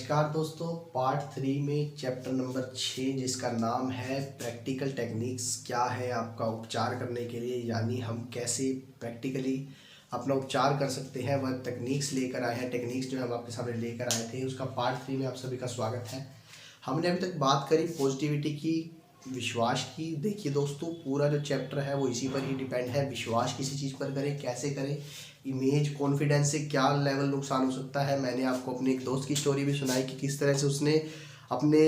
नमस्कार दोस्तों, पार्ट 3 में चैप्टर नंबर 6 जिसका नाम है प्रैक्टिकल टेक्निक्स। क्या है आपका उपचार करने के लिए, यानी हम कैसे प्रैक्टिकली अपना उपचार कर सकते हैं, वह टेक्निक्स लेकर आए हैं। टेक्निक्स जो हम आपके सामने लेकर आए थे उसका पार्ट 3 में आप सभी का स्वागत है। हमने अभी तक बात करी पॉजिटिविटी की, विश्वास की। देखिए दोस्तों, पूरा जो चैप्टर है वो इसी पर ही डिपेंड है। विश्वास किसी चीज़ पर करें, कैसे करें, इमेज कॉन्फिडेंस से क्या लेवल नुकसान हो सकता है। मैंने आपको अपने एक दोस्त की स्टोरी भी सुनाई कि किस तरह से उसने अपने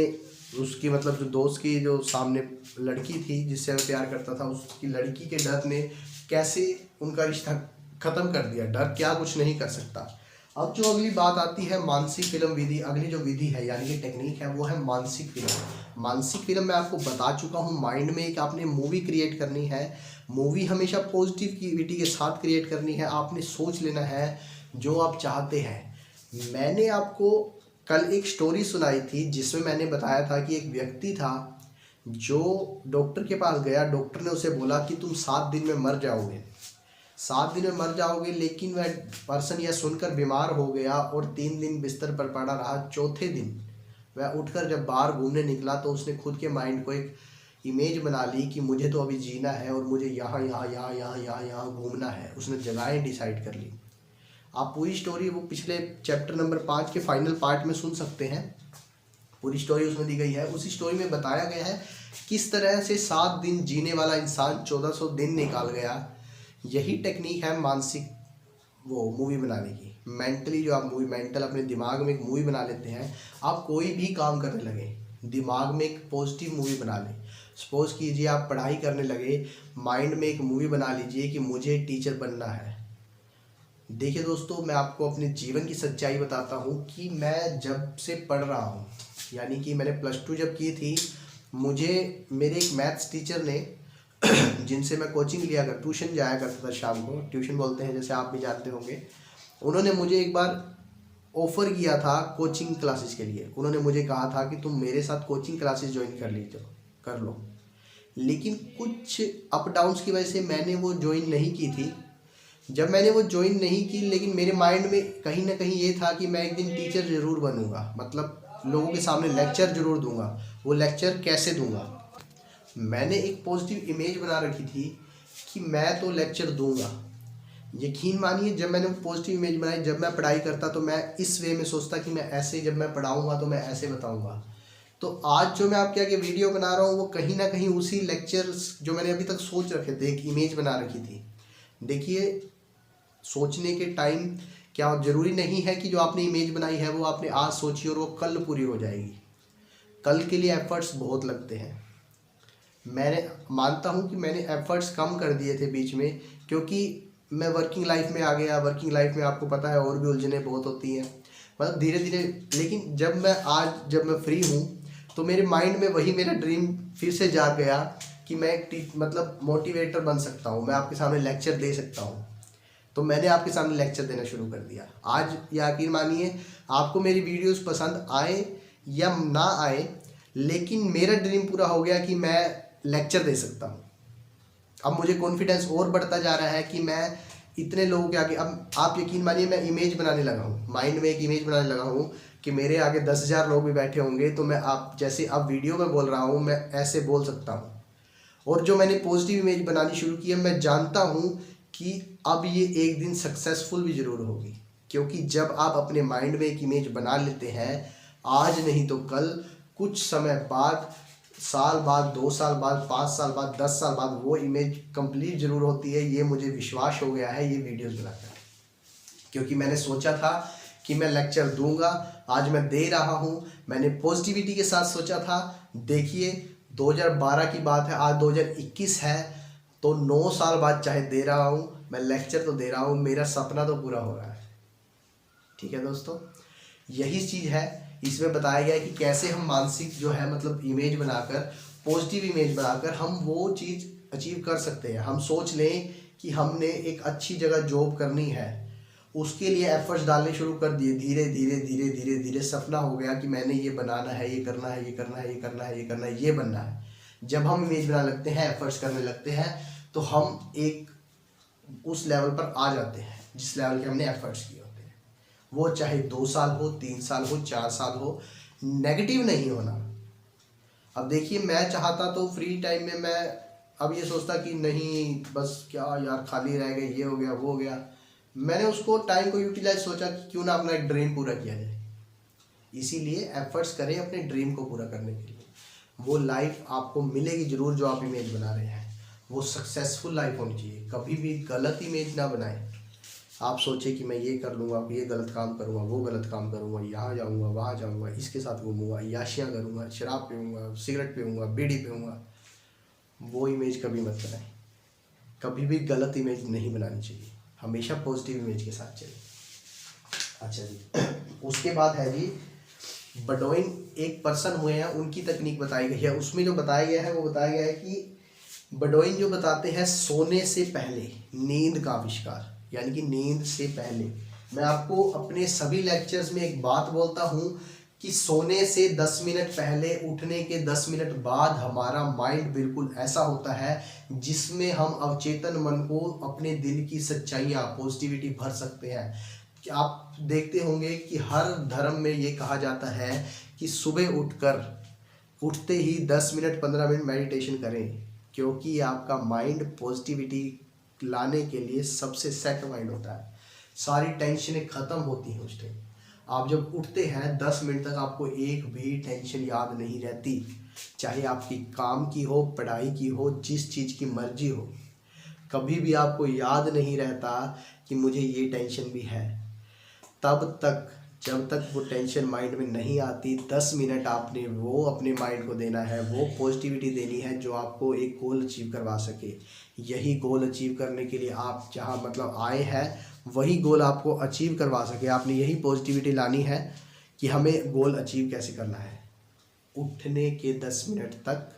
उसकी मतलब जो दोस्त की जो सामने लड़की थी जिससे वह प्यार करता था, उसकी लड़की के डर ने कैसे उनका रिश्ता ख़त्म कर दिया। डर क्या कुछ नहीं कर सकता। अब जो अगली बात आती है मानसिक फिल्म विधि। अगली जो विधि है यानी कि टेक्निक है वो है मानसिक फिल्म। मानसिक फिल्म मैं आपको बता चुका हूँ। माइंड में एक आपने मूवी क्रिएट करनी है। मूवी हमेशा पॉजिटिविटी के साथ क्रिएट करनी है। आपने सोच लेना है जो आप चाहते हैं। मैंने आपको कल एक स्टोरी सुनाई थी जिसमें मैंने बताया था कि एक व्यक्ति था जो डॉक्टर के पास गया। डॉक्टर ने उसे बोला कि तुम 7 दिन में मर जाओगे, 7 दिन में मर जाओगे। लेकिन वह पर्सन यह सुनकर बीमार हो गया और 3 दिन बिस्तर पर पड़ा रहा। चौथे दिन वह उठकर जब बाहर घूमने निकला तो उसने खुद के माइंड को एक इमेज बना ली कि मुझे तो अभी जीना है और मुझे यहाँ यहाँ यहाँ यहाँ यहाँ यहाँ घूमना है। उसने जगहें डिसाइड कर ली। आप पूरी स्टोरी वो पिछले चैप्टर नंबर 5 के फाइनल पार्ट में सुन सकते हैं। पूरी स्टोरी उसमें दी गई है। उसी स्टोरी में बताया गया है किस तरह से 7 दिन जीने वाला इंसान 1400 दिन निकाल गया। यही टेक्निक है मानसिक वो मूवी बनाने की। मेंटली जो आप मूवी मेंटल अपने दिमाग में एक मूवी बना लेते हैं। आप कोई भी काम करने लगे दिमाग में एक पॉजिटिव मूवी बना लें। सपोज कीजिए आप पढ़ाई करने लगे, माइंड में एक मूवी बना लीजिए कि मुझे टीचर बनना है। देखिए दोस्तों, मैं आपको अपने जीवन की सच्चाई बताता हूँ कि मैं जब से पढ़ रहा हूँ, यानी कि मैंने +2 जब की थी, मुझे मेरे एक मैथ्स टीचर ने जिनसे मैं कोचिंग लिया कर ट्यूशन जाया करता था, शाम को ट्यूशन बोलते हैं जैसे आप भी जानते होंगे। उन्होंने मुझे एक बार ऑफ़र किया था कोचिंग क्लासेस के लिए। उन्होंने मुझे कहा था कि तुम मेरे साथ कोचिंग क्लासेस ज्वाइन कर लो। लेकिन कुछ अप डाउन्स की वजह से मैंने वो ज्वाइन नहीं की थी। जब मैंने वो ज्वाइन नहीं की, लेकिन मेरे माइंड में कहीं ना कहीं ये था कि मैं एक दिन टीचर ज़रूर बनूंगा, मतलब लोगों के सामने लेक्चर ज़रूर दूंगा। वो लेक्चर कैसे दूंगा, मैंने एक पॉजिटिव इमेज बना रखी थी कि मैं तो लेक्चर दूंगा। यकीन मानिए, जब मैंने पॉजिटिव इमेज बनाई, जब मैं पढ़ाई करता तो मैं इस वे में सोचता कि मैं ऐसे, जब मैं पढ़ाऊंगा तो मैं ऐसे बताऊंगा। तो आज जो मैं आपके आगे वीडियो बना रहा हूँ वो कहीं ना कहीं उसी लेक्चर्स जो मैंने अभी तक सोच रखे थे, एक इमेज बना रखी थी। देखिए, सोचने के टाइम क्या ज़रूरी नहीं है कि जो आपने इमेज बनाई है वो आपने आज सोची और वो कल पूरी हो जाएगी। कल के लिए एफर्ट्स बहुत लगते हैं। मैंने मानता हूँ कि मैंने एफर्ट्स कम कर दिए थे बीच में, क्योंकि मैं वर्किंग लाइफ में आ गया। वर्किंग लाइफ में आपको पता है और भी उलझनें बहुत होती हैं, मतलब धीरे धीरे। लेकिन जब मैं फ्री हूँ तो मेरे माइंड में वही मेरा ड्रीम फिर से जाग गया कि मैं एक मतलब मोटिवेटर बन सकता हूँ, मैं आपके सामने लेक्चर दे सकता हूँ। तो मैंने आपके सामने लेक्चर देना शुरू कर दिया। आज यकीन मानिए, आपको मेरी वीडियोस पसंद आए या ना आए, लेकिन मेरा ड्रीम पूरा हो गया कि मैं लेक्चर दे सकता हूँ। अब मुझे कॉन्फिडेंस और बढ़ता जा रहा है कि मैं इतने लोगों के आगे, अब आप यकीन मानिए मैं इमेज बनाने लगा हूँ। माइंड में एक इमेज बनाने लगा हूँ कि मेरे आगे 10,000 लोग भी बैठे होंगे तो मैं आप जैसे अब वीडियो में बोल रहा हूँ मैं ऐसे बोल सकता हूँ। और जो मैंने पॉजिटिव इमेज बनानी शुरू की है, मैं जानता हूँ कि अब ये एक दिन सक्सेसफुल भी ज़रूर होगी। क्योंकि जब आप अपने माइंड में एक इमेज बना लेते हैं, आज नहीं तो कल, कुछ समय बाद, साल बाद, 2 साल बाद, 5 साल बाद, 10 साल बाद वो इमेज कंप्लीट ज़रूर होती है। ये मुझे विश्वास हो गया है ये वीडियोस बनाकर, क्योंकि मैंने सोचा था कि मैं लेक्चर दूंगा, आज मैं दे रहा हूँ। मैंने पॉजिटिविटी के साथ सोचा था। देखिए, 2012 की बात है, आज 2021 है, तो 9 साल बाद चाहे दे रहा हूँ मैं लेक्चर, तो दे रहा हूँ। मेरा सपना तो पूरा हो रहा है। ठीक है दोस्तों, यही चीज़ है। इसमें बताया गया है कि कैसे हम मानसिक जो है मतलब इमेज बनाकर, पॉजिटिव इमेज बनाकर हम वो चीज़ अचीव कर सकते हैं। हम सोच लें कि हमने एक अच्छी जगह जॉब करनी है, उसके लिए एफर्ट्स डालने शुरू कर दिए। धीरे धीरे धीरे धीरे धीरे सपना हो गया कि मैंने ये बनाना है, ये करना है, ये करना है, ये करना है, ये करना है, ये बनना है। जब हम इमेज बनाने लगते हैं, एफर्ट्स करने लगते हैं, तो हम एक उस लेवल पर आ जाते हैं जिस लेवल के हमने एफर्ट्स किए होते हैं। वो चाहे 2 साल हो, 3 साल हो, 4 साल हो, नेगेटिव नहीं होना। अब देखिए, मैं चाहता तो फ्री टाइम में मैं अब ये सोचता कि नहीं बस क्या यार खाली रह गए, ये हो गया वो हो गया। मैंने उसको टाइम को यूटिलाइज सोचा कि क्यों ना अपना एक ड्रीम पूरा किया जाए। इसीलिए एफर्ट्स करें अपने ड्रीम को पूरा करने के लिए। वो लाइफ आपको मिलेगी ज़रूर जो आप इमेज बना रहे हैं, वो सक्सेसफुल लाइफ होनी चाहिए। कभी भी गलत इमेज ना बनाएं। आप सोचें कि मैं ये कर लूँगा, ये गलत काम करूँगा, वो गलत काम करूँगा, यहाँ जाऊँगा, वहाँ जाऊँगा, इसके साथ घूमूंगा, याशियाँ करूँगा, शराब पीऊँगा, सिगरेट पीऊँगा, बीड़ी पीऊँगा। वो इमेज कभी मत बनाएं। कभी भी गलत इमेज नहीं बनानी चाहिए, हमेशा पॉजिटिव इमेज के साथ चलिए। अच्छा जी, उसके बाद है जी बडोइंग। एक पर्सन हुए हैं, उनकी तकनीक बताई गई है। उसमें जो बताया गया है वो बताया गया है कि बडोइंग जो बताते हैं सोने से पहले नींद का आविष्कार, यानी कि नींद से पहले। मैं आपको अपने सभी लेक्चर्स में एक बात बोलता हूँ कि सोने से 10 मिनट पहले, उठने के 10 मिनट बाद हमारा माइंड बिल्कुल ऐसा होता है जिसमें हम अवचेतन मन को अपने दिल की सच्चाइयाँ, पॉजिटिविटी भर सकते हैं। कि आप देखते होंगे कि हर धर्म में ये कहा जाता है कि सुबह उठते ही 10 मिनट 15 मिनट मेडिटेशन करें, क्योंकि आपका माइंड पॉजिटिविटी लाने के लिए सबसे सेट माइंड होता है। सारी टेंशनें ख़त्म होती हैं उस टाइम। आप जब उठते हैं 10 मिनट तक आपको एक भी टेंशन याद नहीं रहती, चाहे आपकी काम की हो, पढ़ाई की हो, जिस चीज़ की मर्जी हो। कभी भी आपको याद नहीं रहता कि मुझे ये टेंशन भी है। तब तक जब तक वो टेंशन माइंड में नहीं आती, 10 मिनट आपने वो अपने माइंड को देना है, वो पॉजिटिविटी देनी है जो आपको एक गोल अचीव करवा सके। यही गोल अचीव करने के लिए आप जहाँ मतलब आए हैं, वही गोल आपको अचीव करवा सके। आपने यही पॉजिटिविटी लानी है कि हमें गोल अचीव कैसे करना है। उठने के 10 मिनट तक,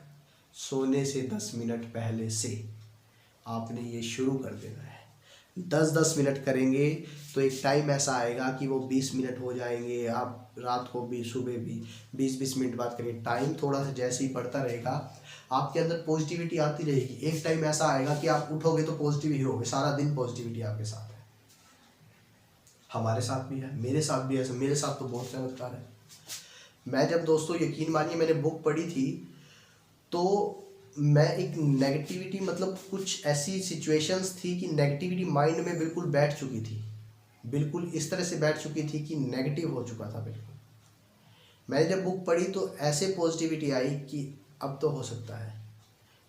सोने से 10 मिनट पहले से आपने ये शुरू कर देना है। 10-10 मिनट करेंगे तो एक टाइम ऐसा आएगा कि वो 20 मिनट हो जाएंगे। आप रात को भी, सुबह भी 20-20 मिनट बाद करिए। टाइम थोड़ा सा जैसे ही बढ़ता रहेगा, आपके अंदर पॉजिटिविटी आती रहेगी। एक टाइम ऐसा आएगा कि आप उठोगे तो पॉजिटिव ही होगे, सारा दिन पॉजिटिविटी आपके साथ है। हमारे साथ भी है, मेरे साथ भी है, मेरे साथ तो बहुत चमत्कार है। मैं जब दोस्तों यकीन मानिए मैंने बुक पढ़ी थी, तो मैं एक नेगेटिविटी मतलब कुछ ऐसी सिचुएशंस थी कि नेगेटिविटी माइंड में बिल्कुल बैठ चुकी थी, बिल्कुल इस तरह से बैठ चुकी थी कि नेगेटिव हो चुका था बिल्कुल। मैंने जब बुक पढ़ी तो ऐसे पॉजिटिविटी आई कि अब तो हो सकता है।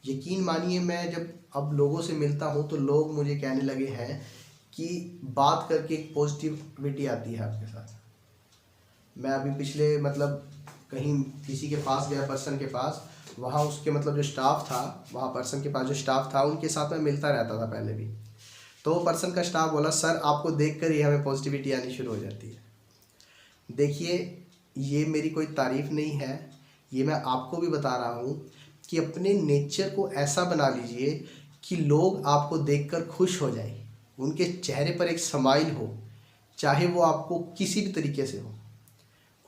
यकीन मानिए मैं जब अब लोगों से मिलता हूँ तो लोग मुझे कहने लगे हैं कि बात करके एक पॉजिटिविटी आती है आपके साथ। मैं अभी पिछले मतलब कहीं किसी के पास गया, पर्सन के पास, वहाँ उसके मतलब जो स्टाफ था, वहाँ पर्सन के पास जो स्टाफ था उनके साथ मैं मिलता रहता था पहले भी। तो वो पर्सन का स्टाफ बोला, सर आपको देखकर ही हमें पॉजिटिविटी आनी शुरू हो जाती है। देखिए, ये मेरी कोई तारीफ़ नहीं है, ये मैं आपको भी बता रहा हूँ कि अपने नेचर को ऐसा बना लीजिए कि लोग आपको देखकर खुश हो जाएं, उनके चेहरे पर एक स्माइल हो, चाहे वो आपको किसी भी तरीके से हो।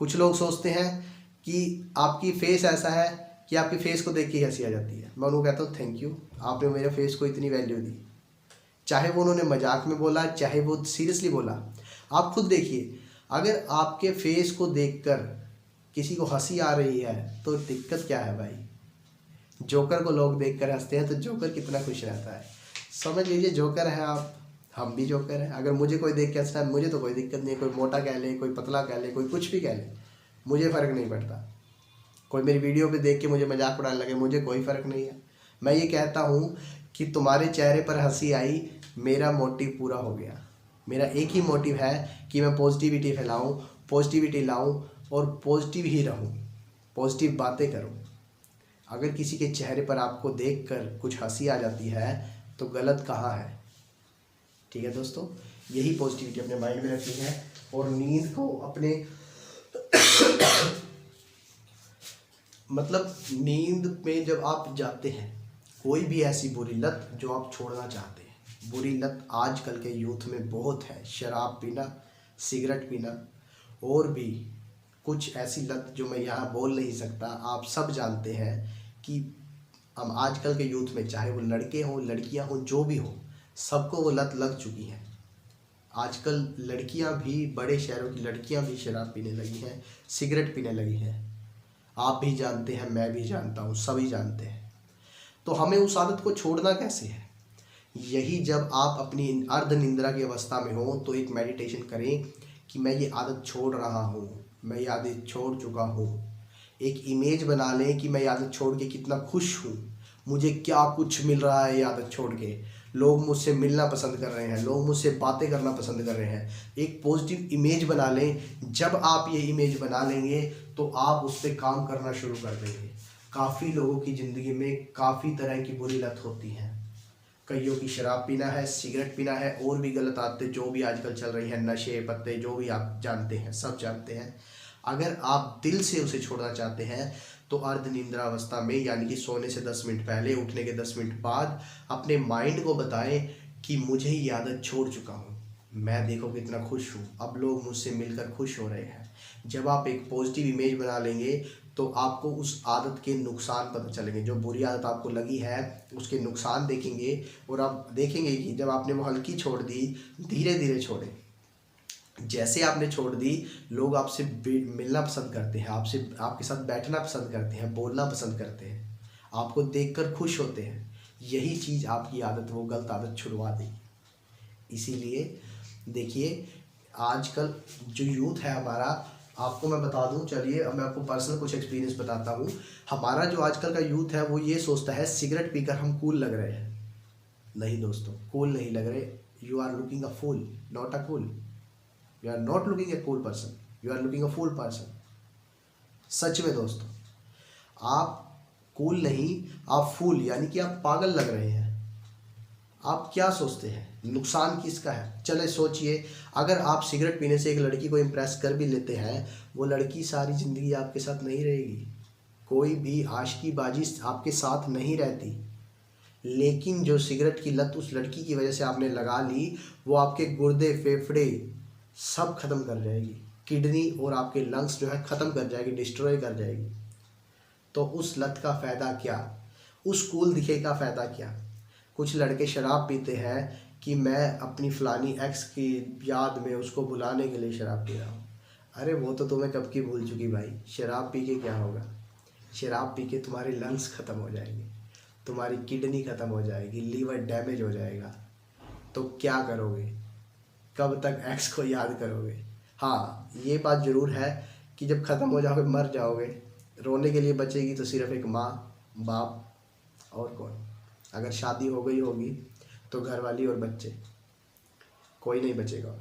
कुछ लोग सोचते हैं कि आपकी फेस ऐसा है कि आपकी फेस को देख के ही हंसी आ जाती है। मैं उनको कहता हूँ थैंक यू, आपने मेरे फेस को इतनी वैल्यू दी। चाहे वो उन्होंने मजाक में बोला, चाहे वो सीरियसली बोला। आप खुद देखिए, अगर आपके फेस को देखकर किसी को हंसी आ रही है तो दिक्कत क्या है भाई। जोकर को लोग देखकर हंसते हैं तो जोकर कितना खुश रहता है। समझ लीजिए जोकर है आप, हम भी जोकर हैं। अगर मुझे कोई देख के हंसता है, मुझे तो कोई दिक्कत नहीं है। कोई मोटा कह ले, कोई पतला कह ले, कोई कुछ भी कह ले, मुझे फ़र्क नहीं पड़ता। कोई मेरी वीडियो पे देख के मुझे मजाक उड़ाने लगे, मुझे कोई फ़र्क नहीं है। मैं ये कहता हूँ कि तुम्हारे चेहरे पर हंसी आई, मेरा मोटिव पूरा हो गया। मेरा एक ही मोटिव है कि मैं पॉजिटिविटी फैलाऊँ, पॉजिटिविटी लाऊँ और पॉजिटिव ही रहूँ, पॉजिटिव बातें करूँ। अगर किसी के चेहरे पर आपको देखकर कुछ हंसी आ जाती है तो गलत कहाँ है। ठीक है दोस्तों, यही पॉजिटिविटी अपने माइंड में रखनी है। और नींद को अपने मतलब नींद में जब आप जाते हैं, कोई भी ऐसी बुरी लत जो आप छोड़ना चाहते हैं, बुरी लत आजकल के यूथ में बहुत है। शराब पीना, सिगरेट पीना और भी कुछ ऐसी लत जो मैं यहाँ बोल नहीं सकता। आप सब जानते हैं कि हम आजकल के यूथ में, चाहे वो लड़के हों, लड़कियाँ हों, जो भी हो, सबको वो लत लग चुकी है। आजकल लड़कियां भी, बड़े शहरों की लड़कियां भी शराब पीने लगी हैं, सिगरेट पीने लगी हैं। आप भी जानते हैं, मैं भी जानता हूँ, सभी जानते हैं। तो हमें उस आदत को छोड़ना कैसे है? यही जब आप अपनी अर्ध निंद्रा की अवस्था में हो तो एक मेडिटेशन करें कि मैं ये आदत छोड़ रहा हूँ, मैं ये आदत छोड़ चुका हूँ। एक इमेज बना लें कि मैं ये आदत छोड़ के कितना खुश हूँ, मुझे क्या कुछ मिल रहा है ये आदत छोड़ के। लोग मुझसे मिलना पसंद कर रहे हैं, लोग मुझसे बातें करना पसंद कर रहे हैं। एक पॉजिटिव इमेज बना लें। जब आप ये इमेज बना लेंगे तो आप उस पर काम करना शुरू कर देंगे। काफ़ी लोगों की ज़िंदगी में काफ़ी तरह की बुरी लत होती हैं। कईयों की शराब पीना है, सिगरेट पीना है, और भी गलत आदतें जो भी आजकल चल रही हैं, नशे पत्ते, जो भी आप जानते हैं, सब जानते हैं। अगर आप दिल से उसे छोड़ना चाहते हैं तो अर्ध निंद्रा अवस्था में, यानी कि सोने से 10 मिनट पहले, उठने के 10 मिनट बाद अपने माइंड को बताएं कि मुझे ये आदत छोड़ चुका हूँ, मैं देखो कितना खुश हूँ, अब लोग मुझसे मिलकर खुश हो रहे हैं। जब आप एक पॉजिटिव इमेज बना लेंगे तो आपको उस आदत के नुकसान पता चलेंगे। जो बुरी आदत आपको लगी है उसके नुकसान देखेंगे, और आप देखेंगे कि जब आपने वो हल्की छोड़ दी, धीरे धीरे छोड़े, जैसे आपने छोड़ दी, लोग आपसे मिलना पसंद करते हैं, आपसे आपके साथ बैठना पसंद करते हैं, बोलना पसंद करते हैं, आपको देखकर खुश होते हैं। यही चीज़ आपकी आदत, वो गलत आदत छुड़वा देगी। इसीलिए देखिए, आजकल जो यूथ है हमारा, आपको मैं बता दूं, चलिए अब मैं आपको पर्सनल कुछ एक्सपीरियंस बताता हूँ। हमारा जो आजकल का यूथ है वो ये सोचता है सिगरेट पीकर हम कूल लग रहे हैं। नहीं दोस्तों, कूल नहीं लग रहे। You are looking a fool, not a cool. You are not looking a cool person, you are looking a fool person. सच में दोस्तों, आप कूल नहीं, आप फूल, यानी कि आप पागल लग रहे हैं। आप क्या सोचते हैं नुकसान किसका है? चले सोचिए, अगर आप सिगरेट पीने से एक लड़की को इम्प्रेस कर भी लेते हैं, वो लड़की सारी ज़िंदगी आपके साथ नहीं रहेगी। कोई भी आशिकी बाजी आपके साथ नहीं रहती। लेकिन जो सिगरेट की लत उस लड़की की वजह से आपने लगा ली, वो आपके गुर्दे, फेफड़े सब खत्म कर जाएगी। किडनी और आपके लंग्स जो है ख़त्म कर जाएगी, डिस्ट्रॉय कर जाएगी। तो उस लत का फ़ायदा क्या? उस कूल दिखे का फ़ायदा क्या? कुछ लड़के शराब पीते हैं कि मैं अपनी फ़लानी एक्स की याद में उसको बुलाने के लिए शराब पी रहा हूँ। अरे वो तो तुम्हें कब की भूल चुकी भाई। शराब पी के क्या होगा? शराब पी के तुम्हारे लंग्स ख़त्म हो जाएंगे, तुम्हारी किडनी ख़त्म हो जाएगी, लीवर डैमेज हो जाएगा। तो क्या करोगे? कब तक एक्स को याद करोगे? हाँ, ये बात ज़रूर है कि जब ख़त्म हो जाओगे, मर जाओगे, रोने के लिए बचेगी तो सिर्फ एक माँ, बाप, और कौन? अगर शादी हो गई होगी तो घरवाली और बच्चे, कोई नहीं बचेगा।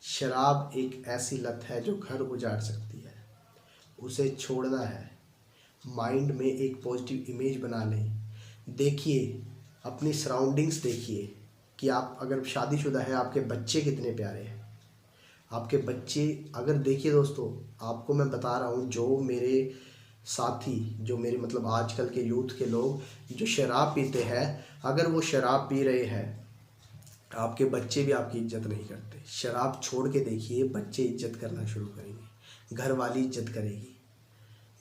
शराब एक ऐसी लत है जो घर उजाड़ सकती है, उसे छोड़ना है। माइंड में एक पॉजिटिव इमेज बना लें। देखिए, अपनी सराउंडिंग्स देखिए कि आप अगर शादीशुदा है, आपके बच्चे कितने प्यारे हैं। आपके बच्चे, अगर देखिए दोस्तों, आपको मैं बता रहा हूँ, जो मेरे साथी, जो मेरे मतलब आजकल के यूथ के लोग जो शराब पीते हैं, अगर वो शराब पी रहे हैं, आपके बच्चे भी आपकी इज्जत नहीं करते। शराब छोड़ के देखिए, बच्चे इज्जत करना शुरू करेंगे, घर वाली इज्जत करेगी,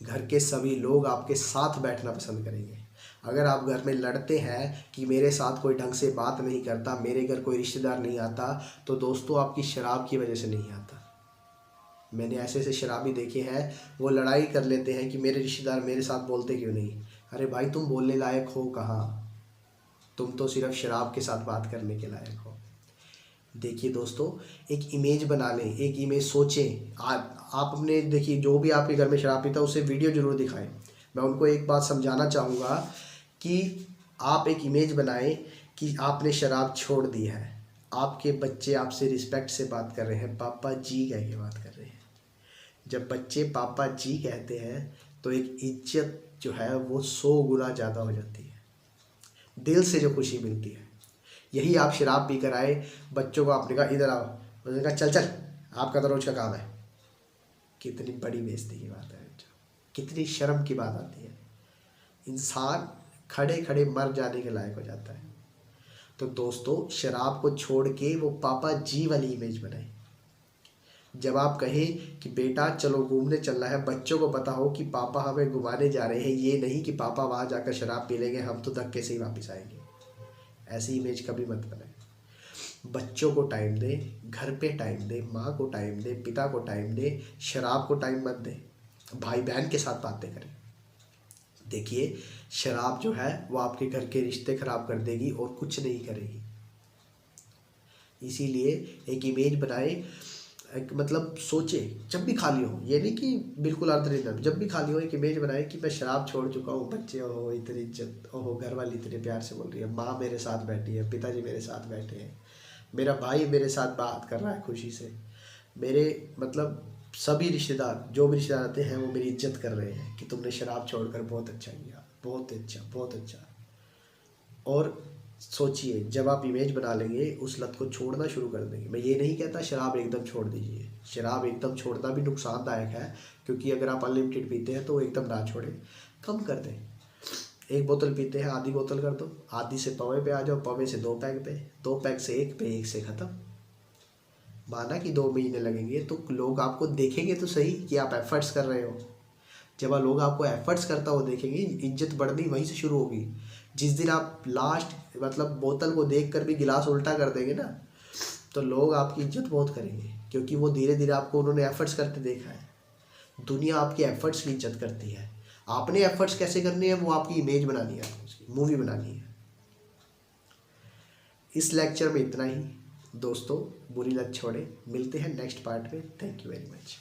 घर के सभी लोग आपके साथ बैठना पसंद करेंगे। अगर आप घर में लड़ते हैं कि मेरे साथ कोई ढंग से बात नहीं करता, मेरे घर कोई रिश्तेदार नहीं आता, तो दोस्तों आपकी शराब की वजह से नहीं आता। मैंने ऐसे ऐसे शराबी देखे हैं, वो लड़ाई कर लेते हैं कि मेरे रिश्तेदार मेरे साथ बोलते क्यों नहीं। अरे भाई, तुम बोलने लायक हो कहाँ? तुम तो सिर्फ शराब के साथ बात करने के लायक हो। देखिए दोस्तों, एक इमेज बना लें, एक इमेज सोचें। आप अपने, देखिए, जो भी आपके घर में शराब पीता है उसे वीडियो ज़रूर दिखाएं। मैं उनको एक बात समझाना चाहूँगा कि आप एक इमेज बनाएं कि आपने शराब छोड़ दी है, आपके बच्चे आपसे रिस्पेक्ट से बात कर रहे हैं, पापा जी कह के बात कर रहे हैं। जब बच्चे पापा जी कहते हैं तो एक इज्जत जो है वो 100 गुना ज़्यादा हो जाती है, दिल से जो खुशी मिलती है। यही आप शराब पी कर आए, बच्चों को आपने कहा इधर आओ, उन्होंने कहा चल चल, आपका तो रोज़ का काम है। कितनी बड़ी बेइज्जती की बात है, कितनी शर्म की बात आती है। इंसान खड़े खड़े मर जाने के लायक हो जाता है। तो दोस्तों, शराब को छोड़ के वो पापा जी वाली इमेज बनाए। जब आप कहें कि बेटा चलो घूमने चलना है, बच्चों को पता हो कि पापा हमें घुमाने जा रहे हैं, ये नहीं कि पापा वहाँ जाकर शराब पी लेंगे, हम तो धक्के से ही वापस आएंगे। ऐसी इमेज कभी मत बनाए। बच्चों को टाइम दे, घर पे टाइम दे, माँ को टाइम दे, पिता को टाइम दे, शराब को टाइम मत दे, भाई बहन के साथ बातें करें। देखिए, शराब जो है वो आपके घर के रिश्ते खराब कर देगी और कुछ नहीं करेगी। इसीलिए एक इमेज बनाए, एक मतलब सोचे जब भी खाली हो, ये नहीं कि बिल्कुल अर्धनिर्भर, जब भी खाली हो एक इमेज बनाए कि मैं शराब छोड़ चुका हूँ, बच्चे हो इतनी इज्जत, ओहो घर वाली इतने प्यार से बोल रही है, माँ मेरे साथ बैठी है, पिताजी मेरे साथ बैठे हैं, मेरा भाई मेरे साथ बात कर रहा है खुशी से, मेरे मतलब सभी रिश्तेदार जो भी रिश्तेदार आते हैं वो मेरी इज्जत कर रहे हैं कि तुमने शराब छोड़कर बहुत अच्छा किया, बहुत अच्छा बहुत अच्छा। और सोचिए, जब आप इमेज बना लेंगे उस लत को छोड़ना शुरू कर देंगे। मैं ये नहीं कहता शराब एकदम छोड़ दीजिए, शराब एकदम छोड़ना भी नुकसानदायक है, क्योंकि अगर आप अनलिमिटेड पीते हैं तो एकदम ना छोड़ें, कम कर दें। एक बोतल पीते हैं, आधी बोतल कर दो, आधी से पौवे पे आ जाओ, पौवे से 2 पैक पे, 2 पैक से 1 पे, 1 से ख़त्म। माना कि 2 महीने लगेंगे तो लोग आपको देखेंगे तो सही कि आप एफर्ट्स कर रहे हो। जब लोग आपको एफर्ट्स करता हो देखेंगे, इज्जत बढ़नी वहीं से शुरू होगी। जिस दिन आप लास्ट मतलब बोतल को देख कर भी गिलास उल्टा कर देंगे ना, तो लोग आपकी इज्जत बहुत करेंगे, क्योंकि वो धीरे धीरे आपको उन्होंने एफर्ट्स करते देखा है। दुनिया आपकी एफर्ट्स की इज्जत करती है। आपने एफर्ट्स कैसे करने हैं वो आपकी इमेज बनानी है, आपको उसकी मूवी बनानी है। इस लेक्चर में इतना ही दोस्तों, बुरी लत छोड़े। मिलते हैं नेक्स्ट पार्ट में। Thank you very much.